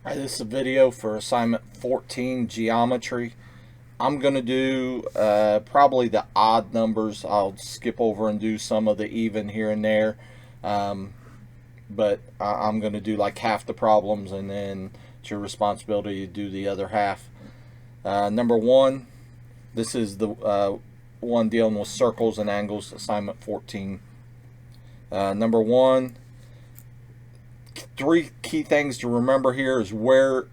Hi, this is a video for assignment 14, geometry. I'm going to do probably the odd numbers. I'll skip over and do some of the even here and there. But I'm going to do like half the problems, and then it's your responsibility to do the other half. Number one, this is the one dealing with circles and angles, assignment 14. Number one, three key things to remember here is where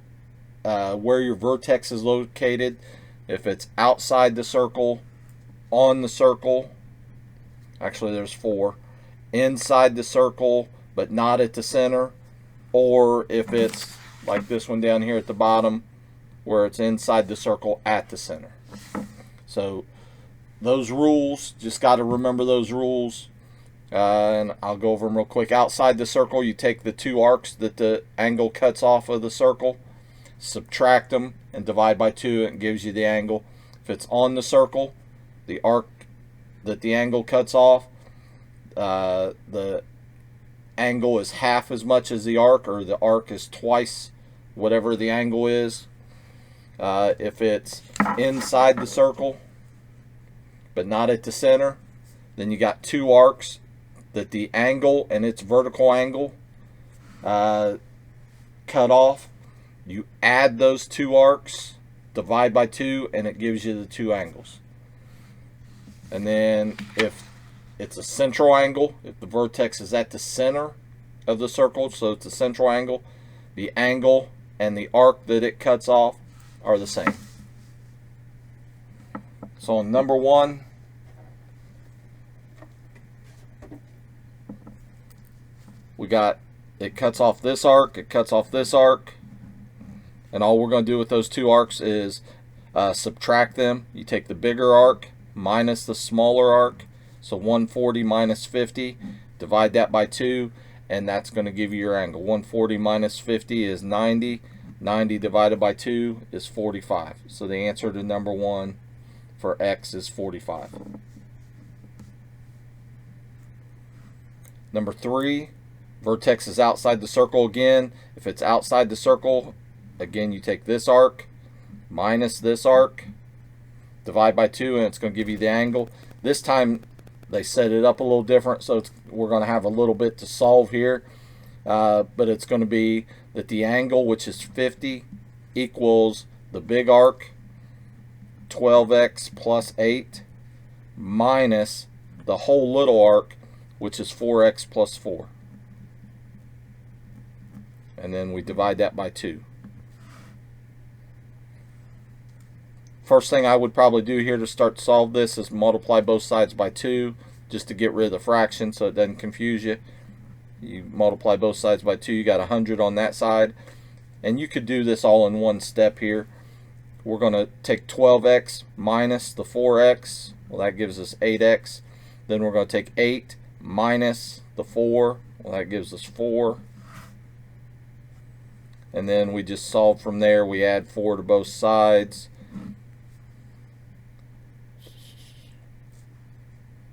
your vertex is located. If it's outside the circle, on the circle, actually there's four, inside the circle but not at the center, or if it's like this one down here at the bottom where it's inside the circle at the center. So those rules, just got to remember those rules. And I'll go over them real quick. Outside the circle, you take the two arcs that the angle cuts off of the circle, subtract them, and divide by 2, and it gives you the angle. If it's on the circle, the arc that the angle cuts off, the angle is half as much as the arc, or the arc is twice whatever the angle is. If it's inside the circle, but not at the center, then you got two arcs that the angle and its vertical angle cut off. You add those two arcs, divide by 2, and it gives you the two angles. And then if it's a central angle, if the vertex is at the center of the circle, so it's a central angle, the angle and the arc that it cuts off are the same. So on number one, we got, it cuts off this arc, it cuts off this arc, and all we're going to do with those two arcs is subtract them. You take the bigger arc minus the smaller arc, so 140 minus 50, divide that by 2, and that's going to give you your angle. 140 minus 50 is 90, 90 divided by 2 is 45. So the answer to number one for X is 45. Number 3, vertex is outside the circle again. If it's outside the circle, again, you take this arc minus this arc, divide by 2, and it's going to give you the angle. This time they set it up a little different, so we're going to have a little bit to solve here. But it's going to be that the angle, which is 50, equals the big arc, 12x plus 8, minus the whole little arc, which is 4x plus 4. And then we divide that by 2. First thing I would probably do here to start to solve this is multiply both sides by 2, just to get rid of the fraction so it doesn't confuse you. You multiply both sides by 2, you got 100 on that side. And you could do this all in one step here. We're going to take 12x minus the 4x. Well, that gives us 8x. Then we're going to take 8 minus the 4. Well, that gives us 4. And then we just solve from there. We add 4 to both sides.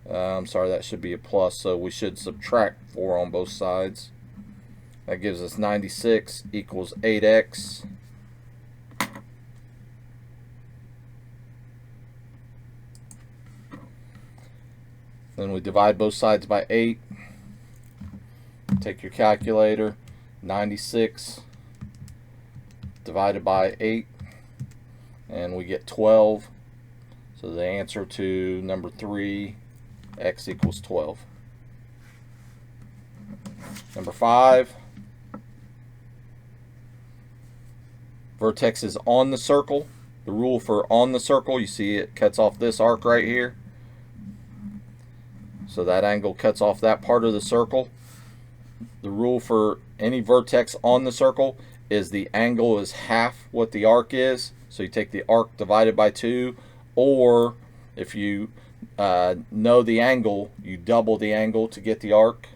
I'm sorry, that should be a plus, so we should subtract 4 on both sides. That gives us 96 equals 8x. Then we divide both sides by 8. Take your calculator. 96 divided by 8, and we get 12. So the answer to number 3, X equals 12. Number 5, vertex is on the circle. The rule for on the circle, you see it cuts off this arc right here. So that angle cuts off that part of the circle. The rule for any vertex on the circle is the angle is half what the arc is. So you take the arc divided by 2, or if you know the angle, you double the angle to get the arc.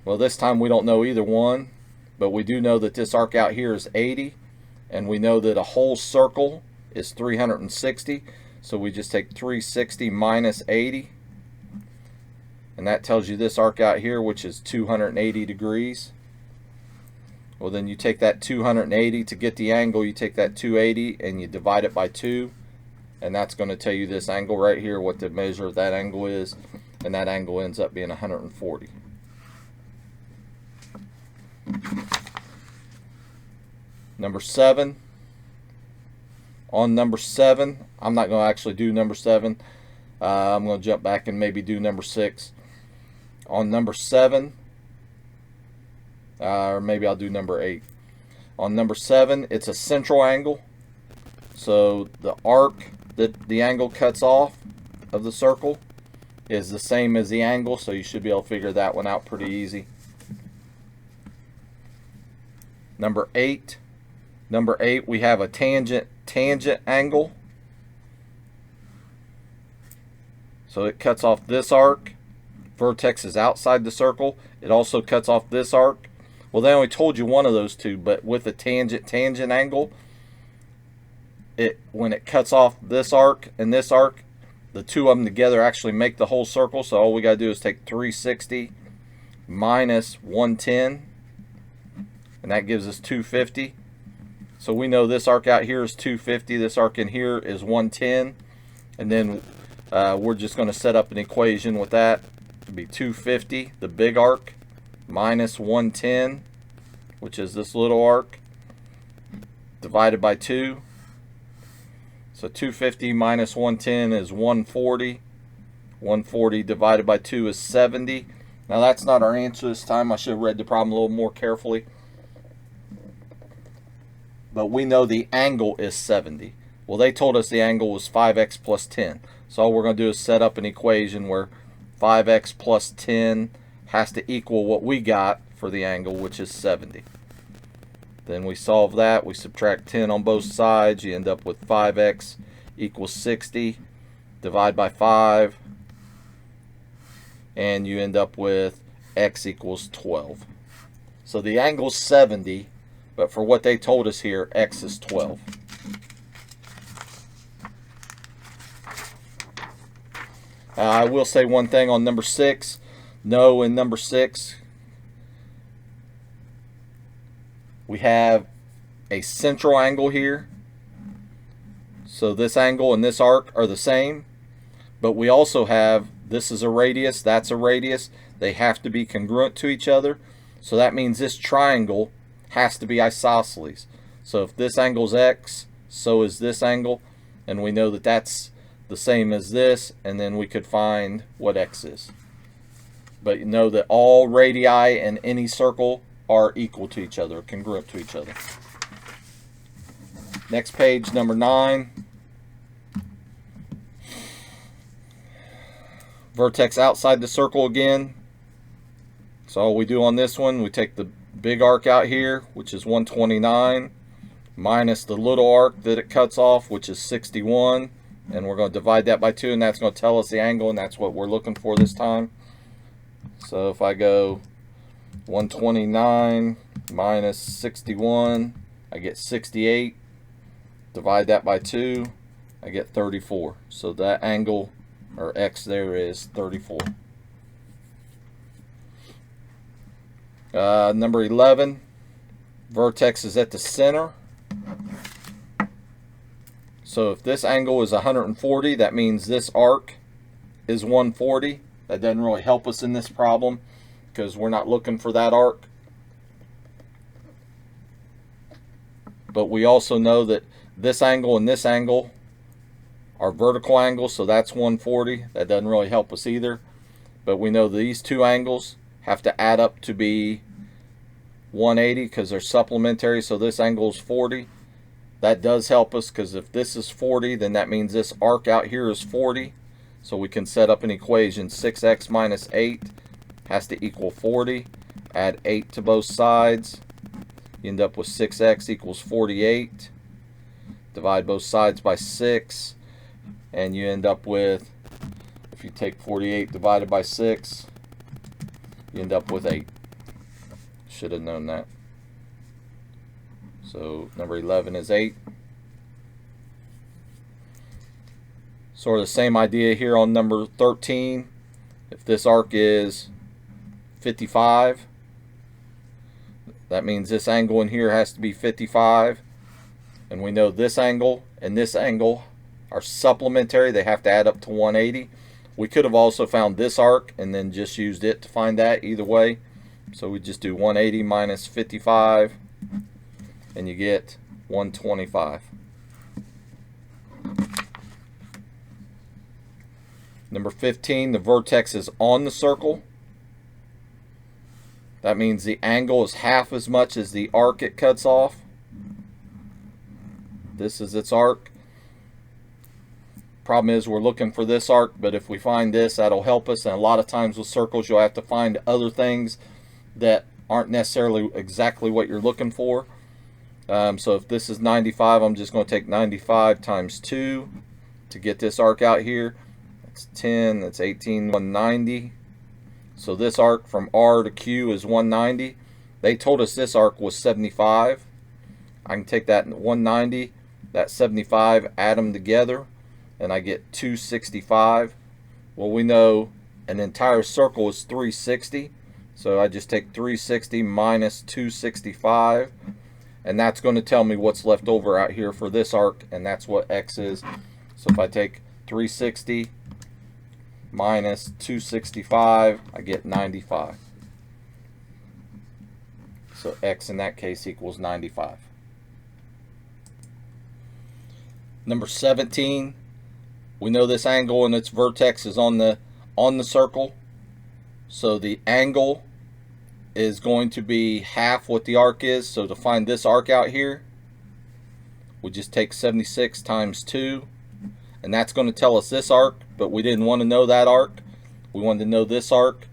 Well, this time we don't know either one, but we do know that this arc out here is 80, and we know that a whole circle is 360. So we just take 360 minus 80, and that tells you this arc out here, which is 280 degrees. Well, then you take that 280 to get the angle. You take that 280 and you divide it by 2. And that's going to tell you this angle right here, what the measure of that angle is. And that angle ends up being 140. Number 7. On number 7, I'm not going to actually do number 7. I'm going to jump back and maybe do number 6. On number 7, or maybe I'll do number 8. On number 7, it's a central angle. So the arc that the angle cuts off of the circle is the same as the angle, so you should be able to figure that one out pretty easy. Number 8. Number 8, we have a tangent angle. So it cuts off this arc. Vertex is outside the circle. It also cuts off this arc. Well, they only told you one of those two, but with a tangent angle, when it cuts off this arc and this arc, the two of them together actually make the whole circle. So all we got to do is take 360 minus 110, and that gives us 250. So we know this arc out here is 250, this arc in here is 110, and then we're just going to set up an equation with that. It'd be 250, the big arc, minus 110, which is this little arc, divided by 2. So 250 minus 110 is 140. 140 divided by 2 is 70. Now that's not our answer this time. I should have read the problem a little more carefully. But we know the angle is 70. Well, they told us the angle was 5x plus 10. So all we're going to do is set up an equation where 5x plus 10 has to equal what we got for the angle, which is 70. Then we solve that. We subtract 10 on both sides. You end up with 5x equals 60. Divide by 5. And you end up with x equals 12. So the angle's 70. But for what they told us here, x is 12. I will say one thing on number 6. No, in number 6, we have a central angle here. So this angle and this arc are the same. But we also have, this is a radius, that's a radius. They have to be congruent to each other. So that means this triangle has to be isosceles. So if this angle is x, so is this angle, and we know that that's the same as this, and then we could find what x is. But you know that all radii in any circle are equal to each other, congruent to each other. Next page, number 9. Vertex outside the circle again. So all we do on this one, we take the big arc out here, which is 129, minus the little arc that it cuts off, which is 61, and we're going to divide that by 2, and that's going to tell us the angle, and that's what we're looking for this time. So if I go 129 minus 61, I get 68. Divide that by 2, I get 34. So that angle, or x there, is 34. Number 11, vertex is at the center. So if this angle is 140, that means this arc is 140. That doesn't really help us in this problem because we're not looking for that arc. But we also know that this angle and this angle are vertical angles, so that's 140. That doesn't really help us either. But we know these two angles have to add up to be 180 because they're supplementary, so this angle is 40. That does help us because if this is 40, then that means this arc out here is 40. So we can set up an equation. 6x minus 8 has to equal 40. Add 8 to both sides. You end up with 6x equals 48. Divide both sides by 6. And you end up with, if you take 48 divided by 6, you end up with 8. Should have known that. So number 11 is 8. Sort of the same idea here on number 13. If this arc is 55, That means this angle in here has to be 55. And we know this angle and this angle are supplementary. They have to add up to 180. We could have also found this arc and then just used it to find that either way. So we just do 180 minus 55 and you get 125. Number 15, the vertex is on the circle. That means the angle is half as much as the arc it cuts off. This is its arc. Problem is we're looking for this arc, but if we find this, that'll help us. And a lot of times with circles, you'll have to find other things that aren't necessarily exactly what you're looking for. So if this is 95, I'm just going to take 95 times 2 to get this arc out here. That's 10, that's 18, 190. So this arc from R to Q is 190. They told us this arc was 75. I can take that 190, that 75, add them together, and I get 265. Well, we know an entire circle is 360. So I just take 360 minus 265. And that's going to tell me what's left over out here for this arc, and that's what X is. So if I take 360 minus 265, I get 95. So X in that case equals 95. Number 17, we know this angle and its vertex is on the circle. So the angle is going to be half what the arc is. So to find this arc out here, we just take 76 times 2. And that's going to tell us this arc, but we didn't want to know that arc. We wanted to know this arc.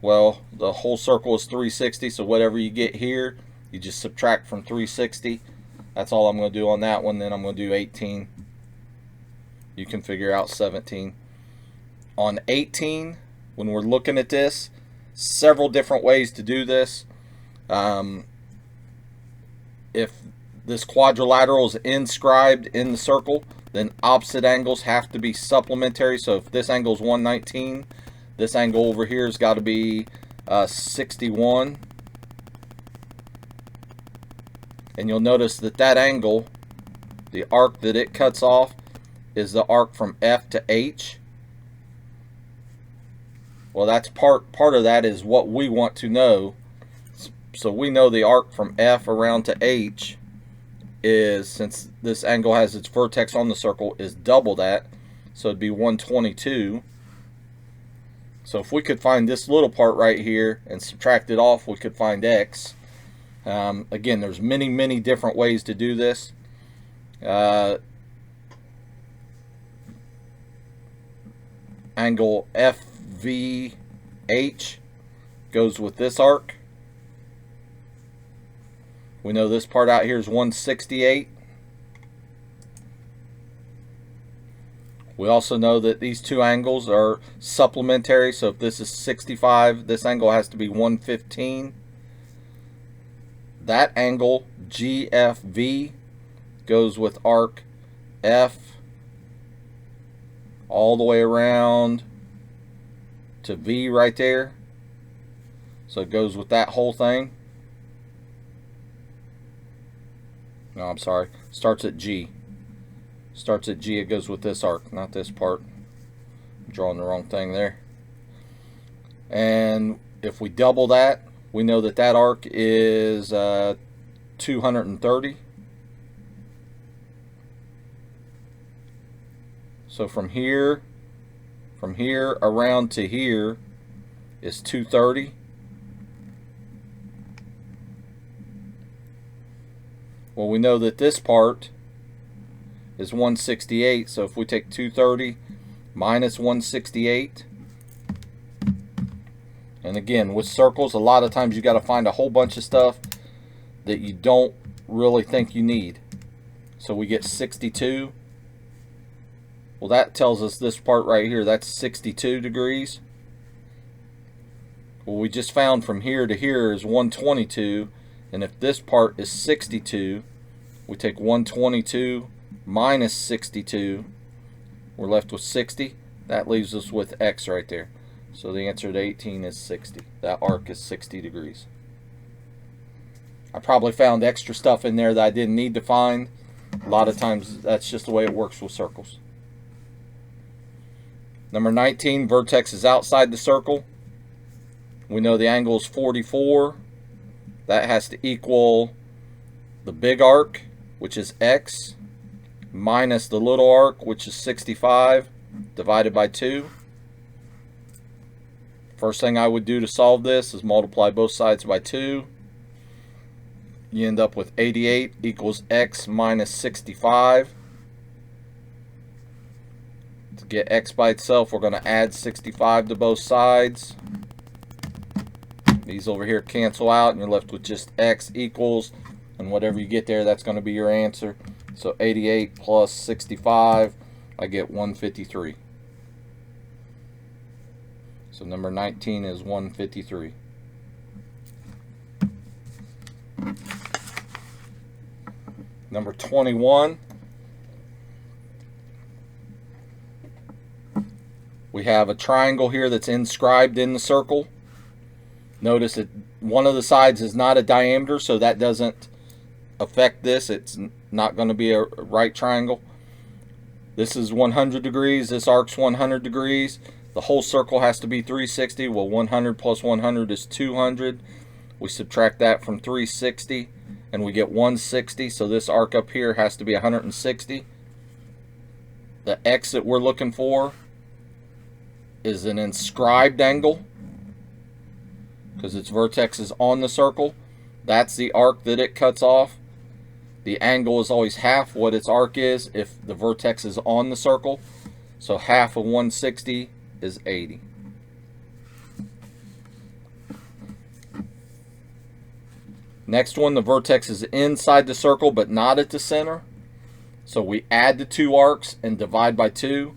Well, the whole circle is 360, so whatever you get here, you just subtract from 360. That's all I'm going to do on that one. Then I'm going to do 18. You can figure out 17. On 18, when we're looking at this, several different ways to do this. If this quadrilateral is inscribed in the circle, then opposite angles have to be supplementary. So if this angle is 119, this angle over here has got to be 61. And you'll notice that that angle, the arc that it cuts off, is the arc from F to H. Well, that's part of that is what we want to know. So we know the arc from F around to H is, since this angle has its vertex on the circle, is double that. So it'd be 122. So if we could find this little part right here and subtract it off, we could find X. Again, there's many different ways to do this. Angle FVH goes with this arc. We know this part out here is 168. We also know that these two angles are supplementary. So if this is 65, this angle has to be 115. That angle, GFV, goes with arc F all the way around to V right there. So it goes with that whole thing. No, I'm sorry. Starts at G. Starts at G. It goes with this arc, not this part. I'm drawing the wrong thing there. And if we double that, we know that that arc is 230. So from here around to here is 230. Well, we know that this part is 168. So if we take 230 minus 168, and again, with circles, a lot of times you got to find a whole bunch of stuff that you don't really think you need. So we get 62. Well, that tells us this part right here, that's 62 degrees. Well, we just found from here to here is 122. And if this part is 62, we take 122 minus 62. We're left with 60. That leaves us with X right there. So the answer to 18 is 60. That arc is 60 degrees. I probably found extra stuff in there that I didn't need to find. A lot of times that's just the way it works with circles. Number 19, vertex is outside the circle. We know the angle is 44. That has to equal the big arc, which is x, minus the little arc, which is 65, divided by 2. First thing I would do to solve this is multiply both sides by 2. You end up with 88 equals x minus 65. To get x by itself, we're going to add 65 to both sides. These over here cancel out, and you're left with just x equals, and whatever you get there, that's going to be your answer. So 88 plus 65, I get 153. So number 19 is 153. Number 21, we have a triangle here that's inscribed in the circle. Notice that one of the sides is not a diameter, so that doesn't affect this. It's not going to be a right triangle. This is 100 degrees. This arc's 100 degrees. The whole circle has to be 360. Well, 100 plus 100 is 200. We subtract that from 360, and we get 160. So this arc up here has to be 160. The x that we're looking for is an inscribed angle, because its vertex is on the circle. That's the arc that it cuts off. The angle is always half what its arc is if the vertex is on the circle. So half of 160 is 80. Next one, the vertex is inside the circle but not at the center. So we add the two arcs and divide by 2.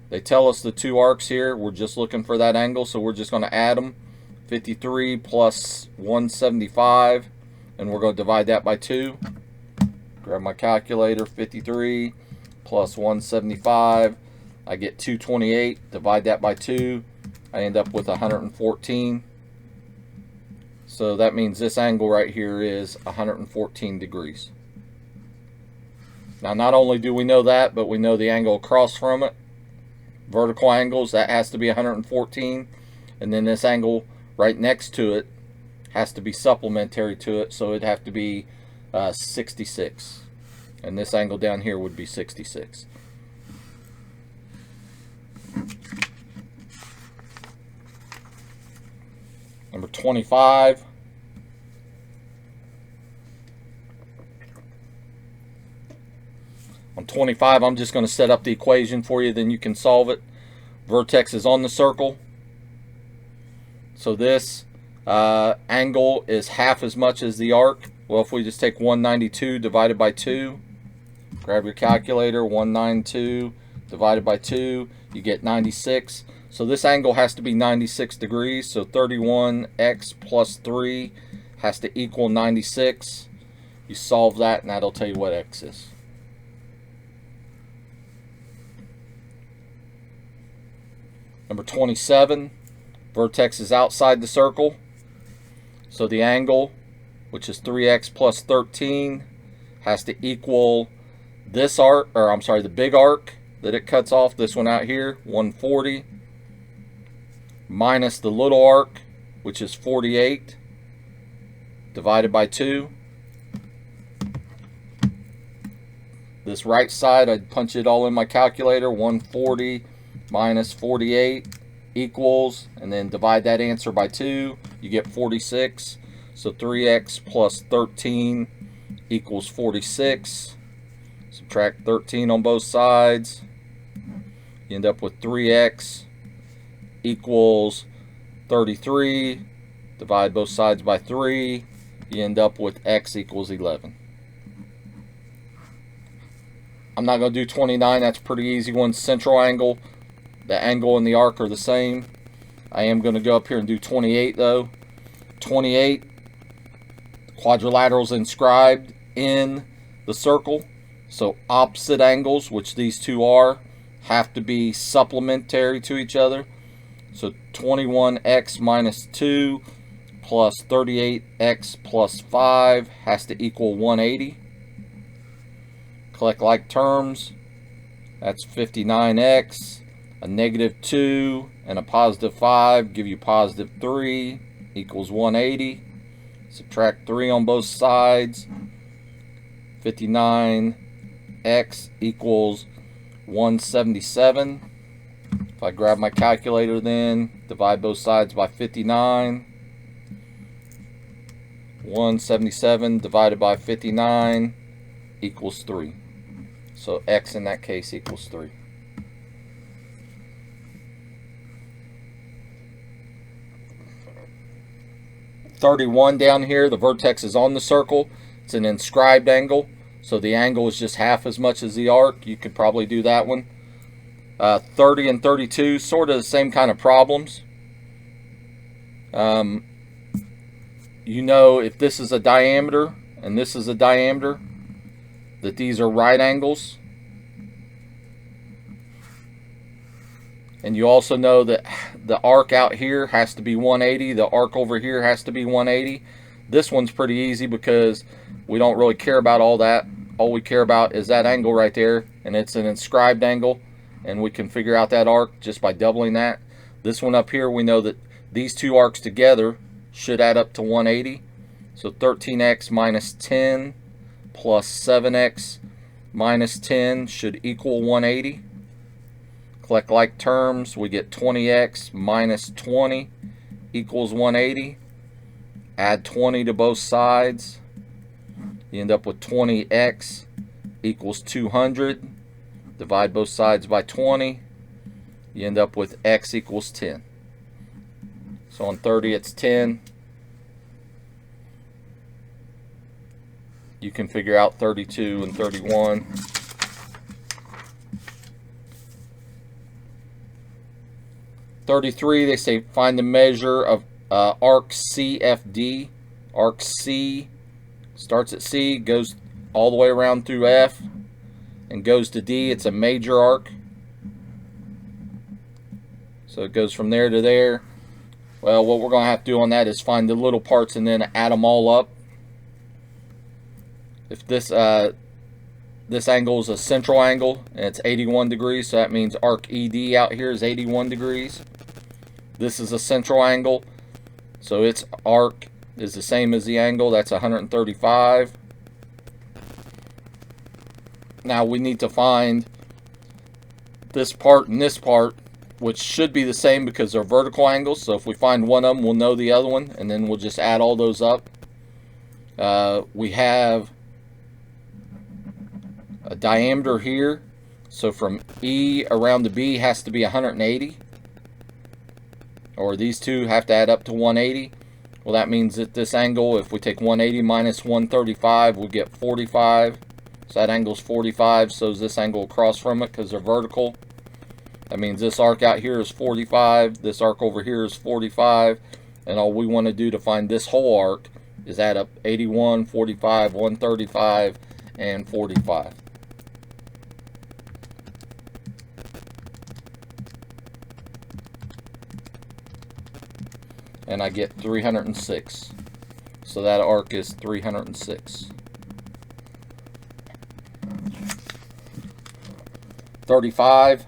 They tell us the two arcs here. We're just looking for that angle, so we're just going to add them. 53 plus 175, and we're going to divide that by 2. Grab my calculator. 53 plus 175, I get 228. Divide that by 2, I end up with 114. So that means this angle right here is 114 degrees. Now, not only do we know that, but we know the angle across from it. Vertical angles, that has to be 114. And then this angle right next to it has to be supplementary to it, so it'd have to be 66. And this angle down here would be 66. Number 25. On 25, I'm just going to set up the equation for you, then you can solve it. Vertex is on the circle. So this angle is half as much as the arc. Well, if we just take 192 divided by 2, grab your calculator, 192 divided by 2, you get 96. So this angle has to be 96 degrees. So 31x plus 3 has to equal 96. You solve that, and that'll tell you what x is. Number 27, vertex is outside the circle. So the angle, which is 3x plus 13, has to equal this arc, or I'm sorry, the big arc that it cuts off, this one out here, 140, minus the little arc, which is 48, divided by 2. This right side, I'd punch it all in my calculator. 140 minus 48 equals, and then divide that answer by 2. You get 46. So 3x plus 13 equals 46. Subtract 13 on both sides. You end up with 3x equals 33. Divide both sides by 3. You end up with x equals 11. I'm not going to do 29. That's a pretty easy one. Central angle. The angle and the arc are the same. I am going to go up here and do 28 though. 28, quadrilaterals inscribed in the circle. So opposite angles, which these two are, have to be supplementary to each other. So 21x minus 2 plus 38x plus 5 has to equal 180. Collect like terms. That's 59x, a negative 2, and a positive 5 give you positive 3 equals 180. Subtract 3 on both sides. 59x equals 177. If I grab my calculator then, divide both sides by 59. 177 divided by 59 equals 3. So x in that case equals 3. (31) down here, the vertex is on the circle. It's an inscribed angle, so the angle is just half as much as the arc. You could probably do that one. 30 and 32, sort of the same kind of problems. You know, if this is a diameter and this is a diameter, that these are right angles. And you also know that the arc out here has to be 180. The arc over here has to be 180. This one's pretty easy because we don't really care about all that. All we care about is that angle right there, and it's an inscribed angle, and we can figure out that arc just by doubling that. This one up here, we know that these two arcs together should add up to 180. So 13x minus 10 plus 7x minus 10 should equal 180. Collect like terms, we get 20x minus 20 equals 180. Add 20 to both sides. You end up with 20x equals 200. Divide both sides by 20. You end up with x equals 10. So on 30 it's 10. You can figure out 32 and 31. (33) they say find the measure of arc CFD. Arc C starts at C, goes all the way around through F, and goes to D. It's a major arc. So it goes from there to there. Well, what we're going to have to do on that is find the little parts and then add them all up. If this angle is a central angle and it's 81 degrees, so that means arc ED out here is 81 degrees. This is a central angle, so its arc is the same as the angle. That's 135. Now we need to find this part and this part, which should be the same because they're vertical angles. So if we find one of them, we'll know the other one, and then we'll just add all those up. We have a diameter here, so from E around to B has to be 180, or these two have to add up to 180. Well, that means that this angle, if we take 180 minus 135, we'll get 45. So that angle's 45, so is this angle across from it because they're vertical. That means this arc out here is 45, this arc over here is 45, and all we want to do to find this whole arc is add up 81, 45, 135, and 45. And I get 306. So that arc is 306. 35.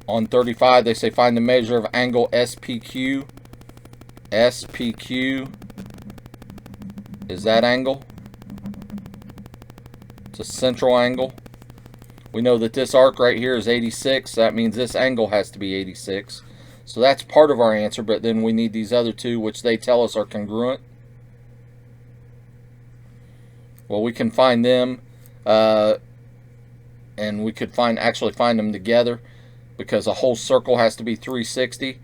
On 35, they say find the measure of angle SPQ. SPQ is that angle. It's a central angle. We know that this arc right here is 86. So that means this angle has to be 86. So that's part of our answer, but then we need these other two, which they tell us are congruent. Well, we can find them, and we could actually find them together, because a whole circle has to be 360.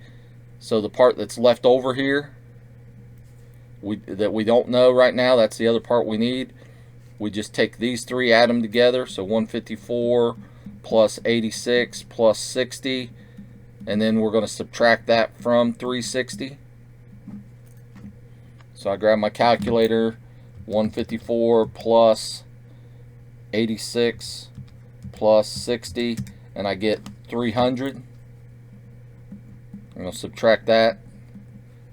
So the part that's left over here, that we don't know right now, that's the other part we need. We just take these three, add them together. So 154 plus 86 plus 60. And then we're going to subtract that from 360. So I grab my calculator. 154 plus 86 plus 60. And I get 300. I'm going to subtract that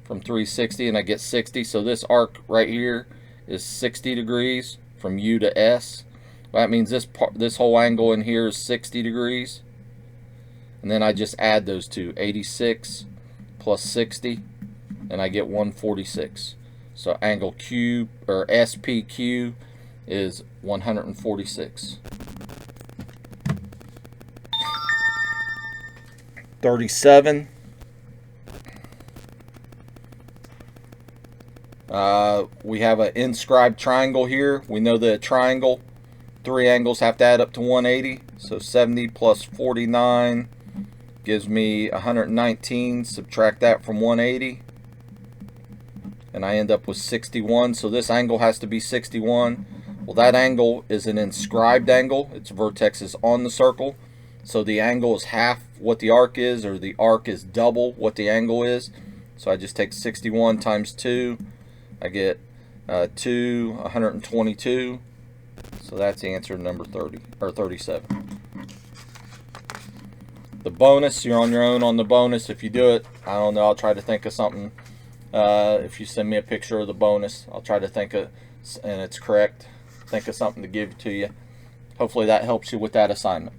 from 360 and I get 60. So this arc right here is 60 degrees from U to S. Well, that means this whole angle in here is 60 degrees. And then I just add those two, 86 plus 60, and I get 146. So angle Q, or SPQ, is 146. 37. We have an inscribed triangle here. We know that a triangle, 3 angles have to add up to 180. So 70 plus 49 gives me 119. Subtract that from 180. And I end up with 61. So this angle has to be 61. Well, that angle is an inscribed angle. Its vertex is on the circle. So the angle is half what the arc is, or the arc is double what the angle is. So I just take 61 times 2. I get 122. So that's the answer to number 30 or 37. The bonus, you're on your own on the bonus. If you do it, I don't know, I'll try to think of something. If you send me a picture of the bonus, I'll try to think of, and it's correct, think of something to give to you. Hopefully that helps you with that assignment.